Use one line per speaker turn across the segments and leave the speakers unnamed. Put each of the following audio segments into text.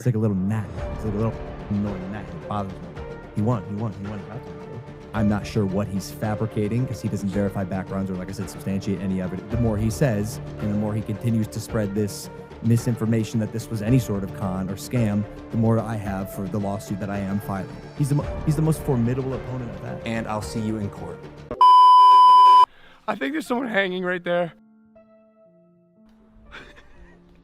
It's like a little gnat. It's like a little annoying gnat. It bothers me. He won. I'm not sure what he's fabricating because he doesn't verify backgrounds or, like I said, substantiate any of it. The more he says and the more he continues to spread this misinformation that this was any sort of con or scam, the more I have for the lawsuit that I am filing. He's the most formidable opponent of that. And I'll see you in court.
I think there's someone hanging right there.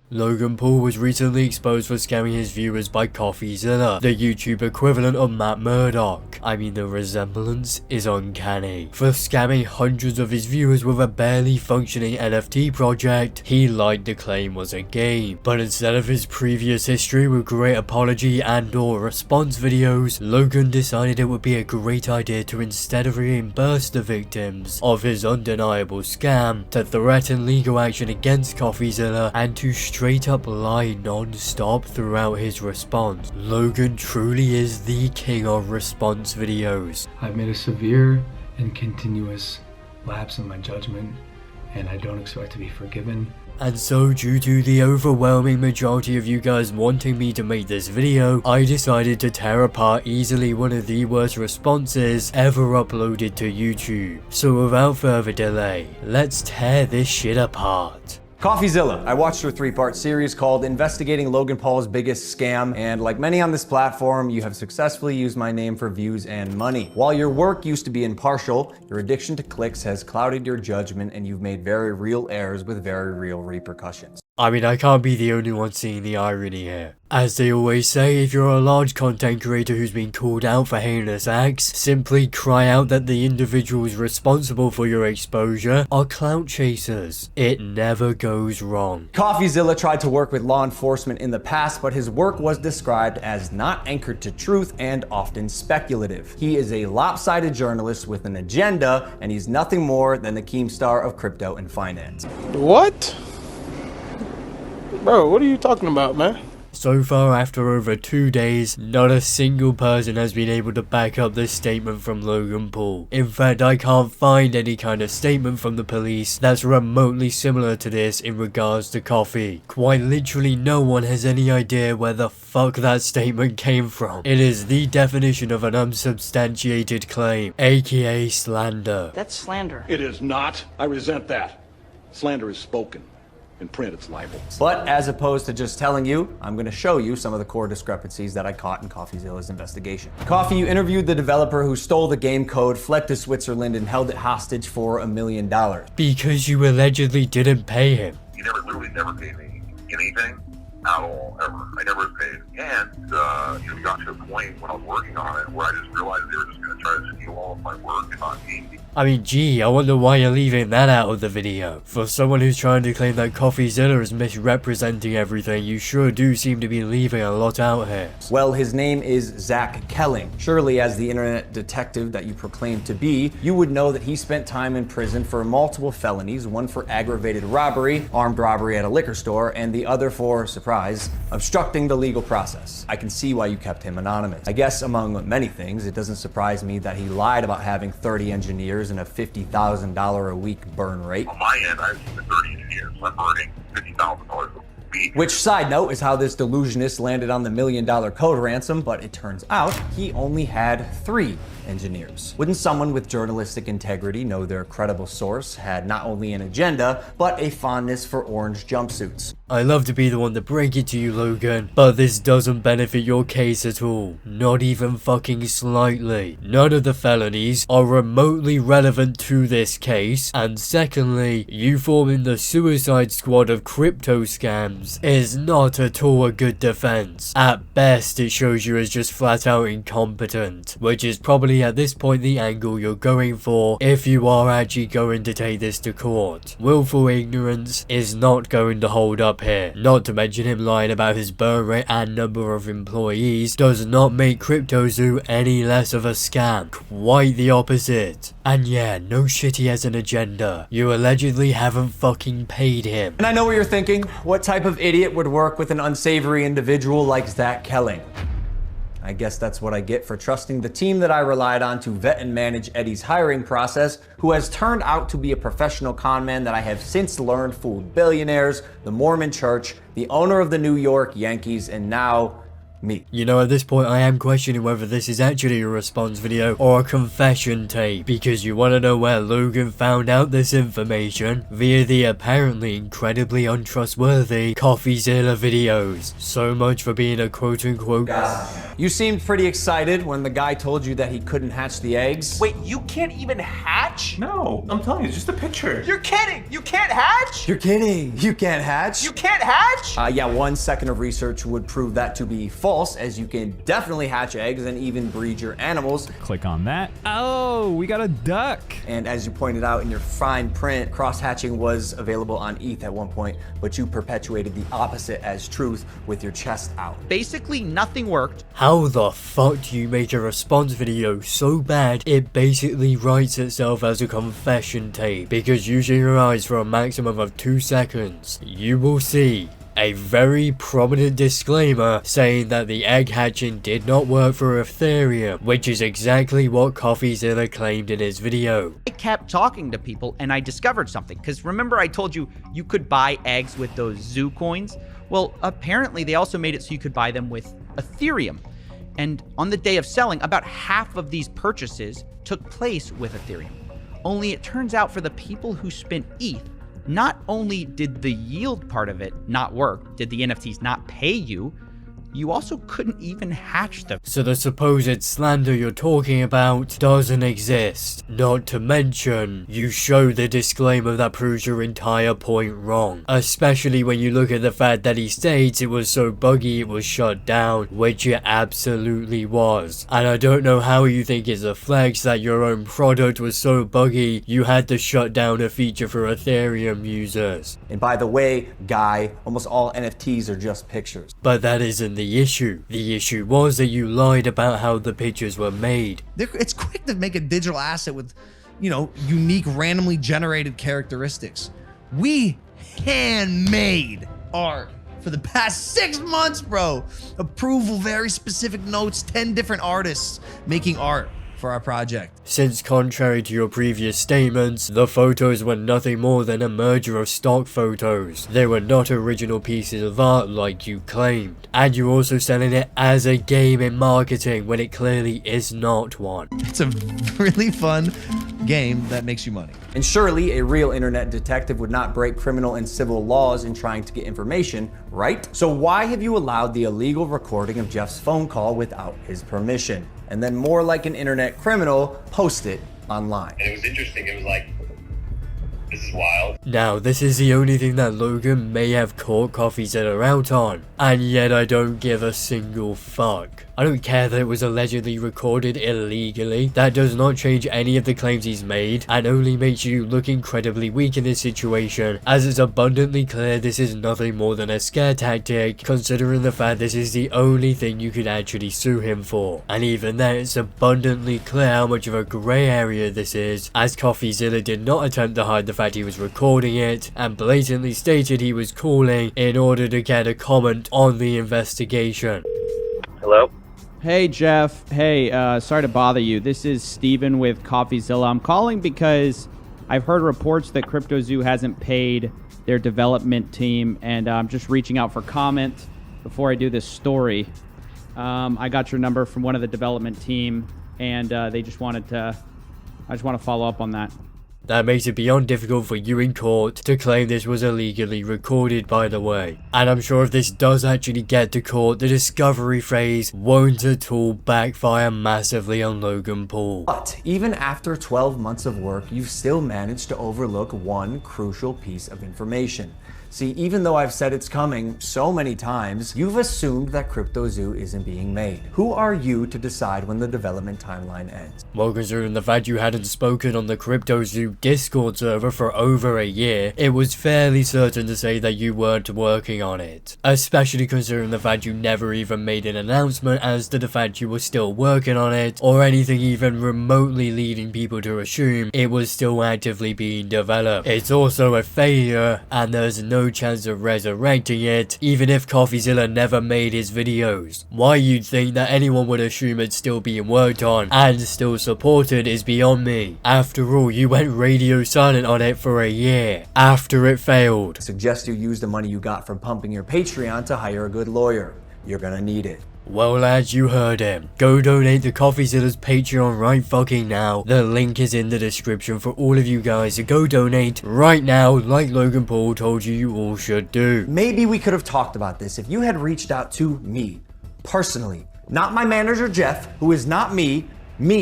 Logan Paul was recently exposed for scamming his viewers by Coffeezilla, the YouTube equivalent of Matt Murdock. I mean, the resemblance is uncanny. For scamming hundreds of his viewers with a barely functioning NFT project, he lied the claim was a game. But instead of his previous history with great apology and/or response videos, Logan decided it would be a great idea to instead of reimburse the victims of his undeniable scam, to threaten legal action against Coffeezilla and to straight up lie non-stop throughout his response. Logan truly is the king of response videos.
I've made a severe and continuous lapse in my judgment, and I don't expect to be forgiven.
And so, due to the overwhelming majority of you guys wanting me to make this video, I decided to tear apart easily one of the worst responses ever uploaded to YouTube. So without further delay, let's tear this shit apart.
Coffeezilla. I watched her 3-part series called Investigating Logan Paul's Biggest Scam, and like many on this platform, you have successfully used my name for views and money. While your work used to be impartial, your addiction to clicks has clouded your judgment and you've made very real errors with very real repercussions.
I mean, I can't be the only one seeing the irony here. As they always say, if you're a large content creator who's been called out for heinous acts, simply cry out that the individuals responsible for your exposure are clout chasers. It never goes wrong.
Coffeezilla tried to work with law enforcement in the past, but his work was described as not anchored to truth and often speculative. He is a lopsided journalist with an agenda, and he's nothing more than the Keemstar of crypto and finance.
What? Bro, what are you talking about, man?
So far, after over 2 days, not a single person has been able to back up this statement from Logan Paul. In fact, I can't find any kind of statement from the police that's remotely similar to this in regards to Coffee. Quite literally no one has any idea where the fuck that statement came from. It is the definition of an unsubstantiated claim, aka slander.
That's slander.
It is not. I resent that. Slander is spoken. In print, it's libel.
But as opposed to just telling you, I'm going to show you some of the core discrepancies that I caught in Coffeezilla's investigation. Coffee, you interviewed the developer who stole the game code, fled to Switzerland, and held it hostage for $1 million.
Because you allegedly didn't pay him.
He literally never paid me anything at all, ever. I never paid. And, it got to a point when I was working on it where I just realized they were just going to try to steal all of my work and not pay me.
I mean, gee, I wonder why you're leaving that out of the video. For someone who's trying to claim that Coffeezilla is misrepresenting everything, you sure do seem to be leaving a lot out here.
Well, his name is Zach Kelling. Surely, as the internet detective that you proclaim to be, you would know that he spent time in prison for multiple felonies, one for aggravated robbery, armed robbery at a liquor store, and the other for, surprise, obstructing the legal process. I can see why you kept him anonymous. I guess among many things, it doesn't surprise me that he lied about having 30 engineers and a $50,000 a week burn rate.
On my end, I have 30 engineers. I'm burning $50,000 a week.
Which, side note, is how this delusionist landed on the $1 million code ransom, but it turns out he only had 3 engineers. Wouldn't someone with journalistic integrity know their credible source had not only an agenda, but a fondness for orange jumpsuits?
I love to be the one to break it to you, Logan, but this doesn't benefit your case at all. Not even fucking slightly. None of the felonies are remotely relevant to this case, and secondly, you forming the suicide squad of crypto scams is not at all a good defense. At best, it shows you as just flat out incompetent, which is probably at this point the angle you're going for if you are actually going to take this to court. Willful ignorance is not going to hold up here. Not to mention him lying about his burn rate and number of employees does not make CryptoZoo any less of a scam. Quite the opposite. And yeah, no shit, he has an agenda. You allegedly haven't fucking paid him.
And I know what you're thinking. What type of idiot would work with an unsavory individual like Zach Kelling? I guess that's what I get for trusting the team that I relied on to vet and manage Eddie's hiring process, who has turned out to be a professional conman that I have since learned fooled billionaires, the Mormon Church, the owner of the New York Yankees, and now me.
You know, at this point I am questioning whether this is actually a response video or a confession tape, because you want to know where Logan found out this information? Via the apparently incredibly untrustworthy Coffeezilla videos. So much for being a quote-unquote gossip.
You seemed pretty excited when the guy told you that he couldn't hatch the eggs.
Wait, you can't even hatch?
No, I'm telling you, it's just a picture.
You're kidding! You can't hatch?
You're kidding. You can't hatch?
You can't hatch?
Yeah, 1 second of research would prove that to be false, as you can definitely hatch eggs and even breed your animals.
Click on that. Oh, we got a duck.
And as you pointed out in your fine print, cross-hatching was available on ETH at one point, but you perpetuated the opposite as truth with your chest out.
Basically, nothing worked.
How the fuck do you make a response video so bad it basically writes itself as a confession tape? Because using your eyes for a maximum of 2 seconds, you will see a very prominent disclaimer saying that the egg hatching did not work for Ethereum, which is exactly what Coffeezilla claimed in his video.
I kept talking to people and I discovered something. Because remember I told you you could buy eggs with those zoo coins? Well, apparently they also made it so you could buy them with Ethereum. And on the day of selling, about half of these purchases took place with Ethereum. Only it turns out for the people who spent ETH, not only did the yield part of it not work, did the NFTs not pay you, you also couldn't even hatch them.
So the supposed slander you're talking about doesn't exist. Not to mention, you show the disclaimer that proves your entire point wrong. Especially when you look at the fact that he states it was so buggy it was shut down, which it absolutely was. And I don't know how you think it's a flex that your own product was so buggy you had to shut down a feature for Ethereum users.
And by the way, guy, almost all NFTs are just pictures.
But that isn't the issue. The issue was that you lied about how the pictures were made.
It's quick to make a digital asset with, you know, unique randomly generated characteristics. We handmade art for the past 6 months, bro. Approval, very specific notes, 10 different artists making art for our project.
Since contrary to your previous statements, the photos were nothing more than a merger of stock photos. They were not original pieces of art like you claimed. And you're also selling it as a game in marketing when it clearly is not one.
It's a really fun game that makes you money.
And surely a real internet detective would not break criminal and civil laws in trying to get information, right? So why have you allowed the illegal recording of Jeff's phone call without his permission? And then more like an internet criminal, post it online.
And it was interesting. It was like, this is wild.
Now, this is the only thing that Logan may have caught Coffeezilla out on, and yet I don't give a single fuck. I don't care that it was allegedly recorded illegally. That does not change any of the claims he's made, and only makes you look incredibly weak in this situation, as it's abundantly clear this is nothing more than a scare tactic, considering the fact this is the only thing you could actually sue him for. And even then, it's abundantly clear how much of a grey area this is, as Coffeezilla did not attempt to hide the fact he was recording it, and blatantly stated he was calling in order to get a comment on the investigation.
Hello?
Hey Jeff, hey, sorry to bother you. This is Steven with Coffeezilla. I'm calling because I've heard reports that CryptoZoo hasn't paid their development team, and I'm just reaching out for comment before I do this story. I got your number from one of the development team, and they just wanted to, I just want to follow up on that.
That makes it beyond difficult for you in court to claim this was illegally recorded, by the way. And I'm sure if this does actually get to court, the discovery phase won't at all backfire massively on Logan Paul.
But even after 12 months of work, you've still managed to overlook one crucial piece of information. See, even though I've said it's coming so many times, you've assumed that CryptoZoo isn't being made. Who are you to decide when the development timeline ends?
Well, considering the fact you hadn't spoken on the CryptoZoo Discord server for over a year, it was fairly certain to say that you weren't working on it. Especially considering the fact you never even made an announcement as to the fact you were still working on it, or anything even remotely leading people to assume it was still actively being developed. It's also a failure, and there's no chance of resurrecting it, even if Coffeezilla never made his videos. Why you'd think that anyone would assume it's still being worked on and still supported is beyond me. After all, you went radio silent on it for a year after it failed.
I suggest you use the money you got from pumping your Patreon to hire a good lawyer. You're gonna need it.
Well lads, you heard him. Go donate to Coffeezilla's Patreon right fucking now. The link is in the description for all of you guys to go donate right now, like Logan Paul told you all should do.
Maybe we could have talked about this if you had reached out to me, personally. Not my manager Jeff, who is not me,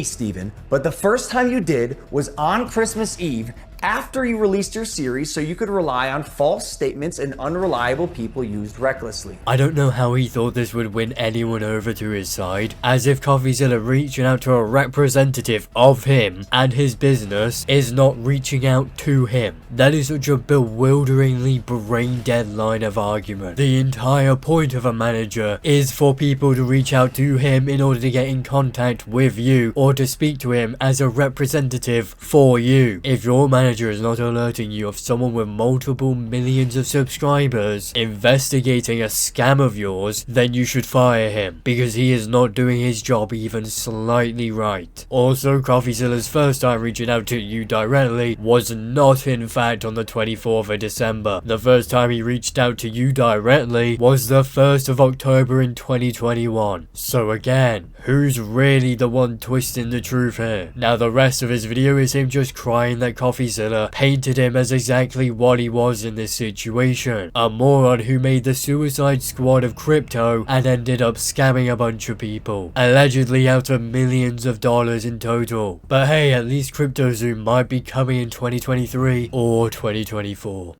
Steven, but the first time you did was on Christmas Eve after you released your series so you could rely on false statements and unreliable people used recklessly.
I don't know how he thought this would win anyone over to his side, as if Coffeezilla reaching out to a representative of him and his business is not reaching out to him. That is such a bewilderingly brain-dead line of argument. The entire point of a manager is for people to reach out to him in order to get in contact with you or to speak to him as a representative for you. If your manager is not alerting you of someone with multiple millions of subscribers investigating a scam of yours, then you should fire him, because he is not doing his job even slightly right. Also, Coffeezilla's first time reaching out to you directly was not in fact on the 24th of December. The first time he reached out to you directly was the 1st of October in 2021. So again, who's really the one twisting the truth here? Now the rest of his video is him just crying that Coffeezilla painted him as exactly what he was in this situation. A moron who made the Suicide Squad of crypto and ended up scamming a bunch of people, allegedly out of millions of dollars in total. But hey, at least CryptoZoo might be coming in 2023 or 2024.